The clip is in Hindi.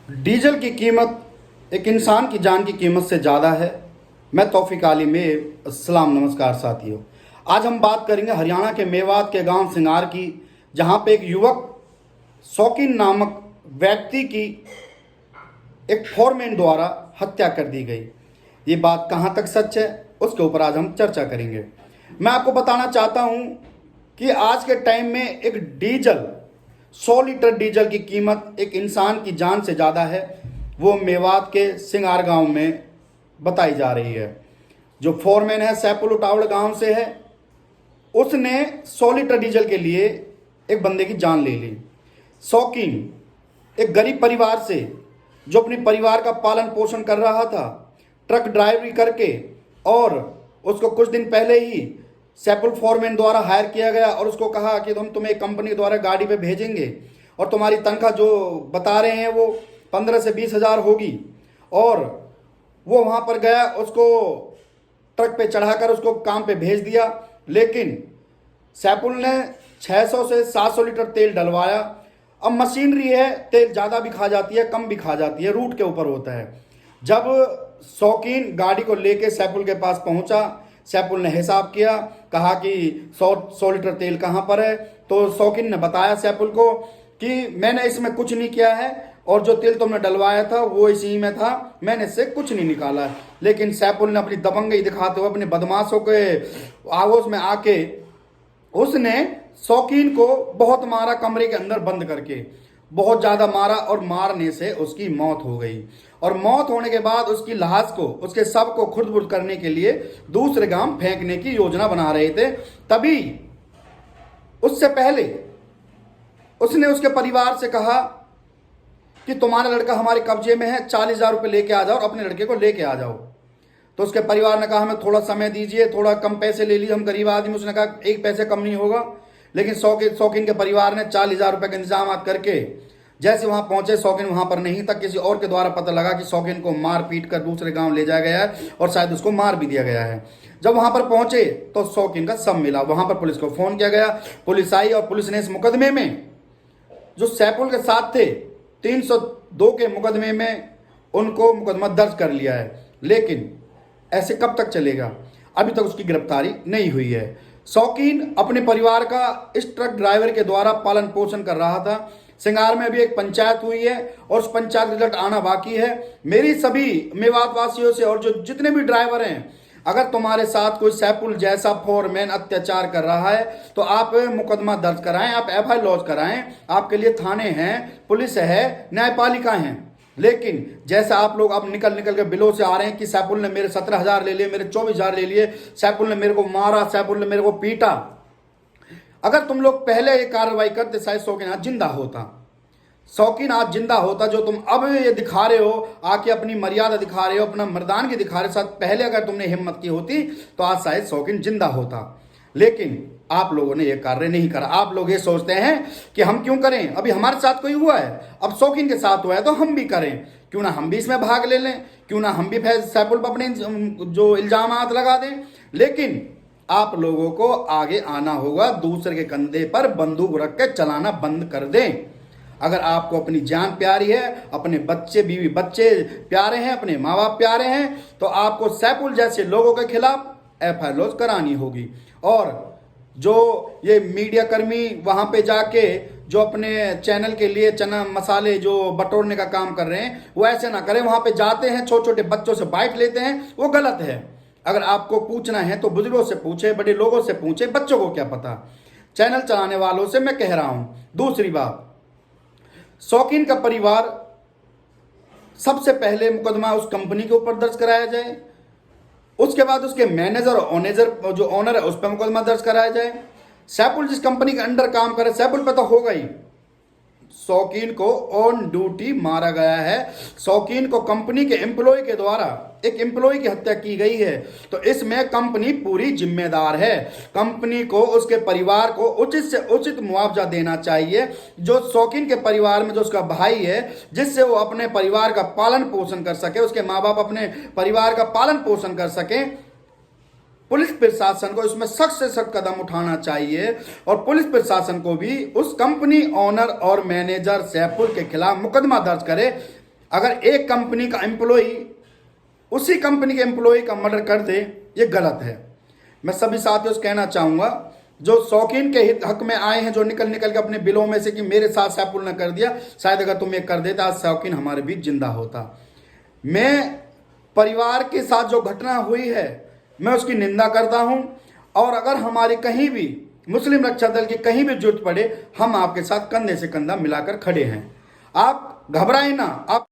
डीजल की कीमत एक इंसान की जान की कीमत से ज़्यादा है। मैं तौफीक आली में अस्सलाम नमस्कार साथियों। आज हम बात करेंगे हरियाणा के मेवात के गांव सिंगार की, जहां पे एक युवक शौकीन नामक व्यक्ति की एक फोरमैन द्वारा हत्या कर दी गई। ये बात कहां तक सच है, उसके ऊपर आज हम चर्चा करेंगे। मैं आपको बताना चाहता हूं कि आज के टाइम में एक डीजल 100 लीटर डीजल की कीमत एक इंसान की जान से ज़्यादा है। वो मेवात के सिंगार गांव में बताई जा रही है। जो फोरमैन है सैफुल उटावड़ गांव से है, उसने 100 लीटर डीजल के लिए एक बंदे की जान ले ली। शौकीन एक गरीब परिवार से, जो अपने परिवार का पालन पोषण कर रहा था ट्रक ड्राइवरी करके, और उसको कुछ दिन पहले ही सैफुल फोरमैन द्वारा हायर किया गया और उसको कहा कि हम तुम्हें एक कंपनी द्वारा गाड़ी पे भेजेंगे और तुम्हारी तनख्वाह जो बता रहे हैं वो 15 से 20 हज़ार होगी। और वो वहाँ पर गया, उसको ट्रक पे चढ़ाकर उसको काम पे भेज दिया। लेकिन सैफुल ने 600 से 700 लीटर तेल डलवाया। अब मशीनरी है, तेल ज़्यादा भी खा जाती है, कम भी खा जाती है, रूट के ऊपर होता है। जब शौकीन गाड़ी को लेके सैफुल के पास पहुंचा, सैफुल ने हिसाब किया, कहा कि 100 लीटर तेल कहाँ पर है। तो शौकीन ने बताया सैफुल को कि मैंने इसमें कुछ नहीं किया है और जो तेल तुमने डलवाया था वो इसी में था, मैंने इससे कुछ नहीं निकाला है। लेकिन सैफुल ने अपनी दबंगई दिखाते हुए अपने बदमाशों के आगोश में आके उसने शौकीन को बहुत मारा, कमरे के अंदर बंद करके बहुत ज़्यादा मारा और मारने से उसकी मौत हो गई। और मौत होने के बाद उसकी लाश को, उसके शव को खुर्द-बुर्द करने के लिए दूसरे गांव फेंकने की योजना बना रहे थे। तभी उससे पहले उसने उसके परिवार से कहा कि तुम्हारा लड़का हमारे कब्जे में है, 40,000 रुपये लेके आ जाओ और अपने लड़के को लेके आ जाओ। तो उसके परिवार ने कहा हमें थोड़ा समय दीजिए, थोड़ा कम पैसे ले लीजिए, हम गरीब आदमी। उसने कहा एक पैसे कम नहीं होगा। लेकिन शौकीन के परिवार ने 40,000 रुपये के इंतजाम करके जैसे वहां पहुंचे, शौकीन वहां पर नहीं था। किसी और के द्वारा पता लगा कि शौकीन को मार पीट कर दूसरे गांव ले जाया गया है और शायद उसको मार भी दिया गया है। जब वहां पर पहुंचे तो शौकीन का शव मिला। वहां पर पुलिस को फोन किया गया, पुलिस आई और पुलिस ने इस मुकदमे में जो सैफुल के साथ थे 302 के मुकदमे में उनको मुकदमा दर्ज कर लिया है। लेकिन ऐसे कब तक चलेगा, अभी तक उसकी गिरफ्तारी नहीं हुई है। शौकीन अपने परिवार का इस ट्रक ड्राइवर के द्वारा पालन पोषण कर रहा था। सिंगार में भी एक पंचायत हुई है और उस पंचायत रिजल्ट आना बाकी है। मेरी सभी मेवात वासियों से और जो जितने भी ड्राइवर हैं, अगर तुम्हारे साथ कोई सैफुल जैसा फोरमैन अत्याचार कर रहा है तो आप मुकदमा दर्ज कराएं, आप FIR लॉन्च कराएं। आपके लिए थाने हैं, पुलिस है, न्यायपालिका हैं। लेकिन जैसा आप लोग अब निकल के बिलों से आ रहे हैं कि सैफुल ने मेरे 17,000 ले लिए, मेरे 24,000 ले लिए, सैफुल ने मेरे को मारा, सैफुल ने मेरे को पीटा। अगर तुम लोग पहले ये कार्रवाई करते शायद शौकीन आज जिंदा होता। शौकीन आज जिंदा होता। जो तुम अब ये दिखा रहे हो, आके अपनी मर्यादा दिखा रहे हो, अपना मर्दानगी दिखा रहे हो, साथ पहले अगर तुमने हिम्मत की होती तो आज शायद शौकीन जिंदा होता। लेकिन आप लोगों ने ये कार्य नहीं करा। आप लोग ये सोचते हैं कि हम क्यों करें, अभी हमारे साथ कोई हुआ है, अब शौकीन के साथ हुआ है तो हम भी करें। क्यों ना हम भी इसमें भाग ले लें, क्यों ना हम भी सैफुल पर अपने जो इल्जामात लगा दें। लेकिन आप लोगों को आगे आना होगा, दूसरे के कंधे पर बंदूक रख के चलाना बंद कर दें। अगर आपको अपनी जान प्यारी है, अपने बच्चे बीवी बच्चे प्यारे हैं, अपने माँ बाप प्यारे हैं, तो आपको सैफुल जैसे लोगों के खिलाफ FIR लॉन्च करानी होगी। और जो ये मीडिया कर्मी वहां पे जाके जो अपने चैनल के लिए चना मसाले जो बटोरने का काम कर रहे हैं, वो ऐसे ना करें। वहां पे जाते हैं, छोटे छोटे बच्चों से बाइट लेते हैं, वो गलत है। अगर आपको पूछना है तो बुजुर्गों से पूछे, बड़े लोगों से पूछे, बच्चों को क्या पता। चैनल चलाने वालों से मैं कह रहा हूं। दूसरी बात, शौकीन का परिवार, सबसे पहले मुकदमा उस कंपनी के ऊपर दर्ज कराया जाए, उसके बाद उसके मैनेजर और जो ओनर है उस पर मुकदमा दर्ज कराया जाए। सैफुल जिस कंपनी के अंडर काम करे, सैफुल पे तो हो गई। शौकीन को ऑन ड्यूटी मारा गया है। शौकीन को कंपनी के एम्प्लॉय के द्वारा एक एम्प्लॉय की हत्या की गई है। तो इसमें कंपनी पूरी जिम्मेदार है। कंपनी को उसके परिवार को उचित से उचित मुआवजा देना चाहिए। जो शौकीन के परिवार में जो उसका भाई है, जिससे वो अपने परिवार का पालन पोषण कर सके, उसके माँ बाप अपने परिवार का पालन पोषण कर सके, पुलिस प्रशासन को इसमें सख्त से सख्त कदम उठाना चाहिए। और पुलिस प्रशासन को भी उस कंपनी ओनर और मैनेजर सैफुल के खिलाफ मुकदमा दर्ज करे। अगर एक कंपनी का एम्प्लॉय उसी कंपनी के एम्प्लॉय का मर्डर कर दे, ये गलत है। मैं सभी साथियों से कहना चाहूँगा जो शौकीन के हक में आए हैं, जो निकल निकल के अपने बिलों में से कि मेरे साथ सैफुल ने कर दिया, शायद अगर तुम ये कर देता आज शौकीन हमारे बीच जिंदा होता। मैं परिवार के साथ जो घटना हुई है मैं उसकी निंदा करता हूं, और अगर हमारी कहीं भी मुस्लिम रक्षा दल की कहीं भी जरूरत पड़े, हम आपके साथ कंधे से कंधा मिलाकर खड़े हैं। आप घबराएं ना। आप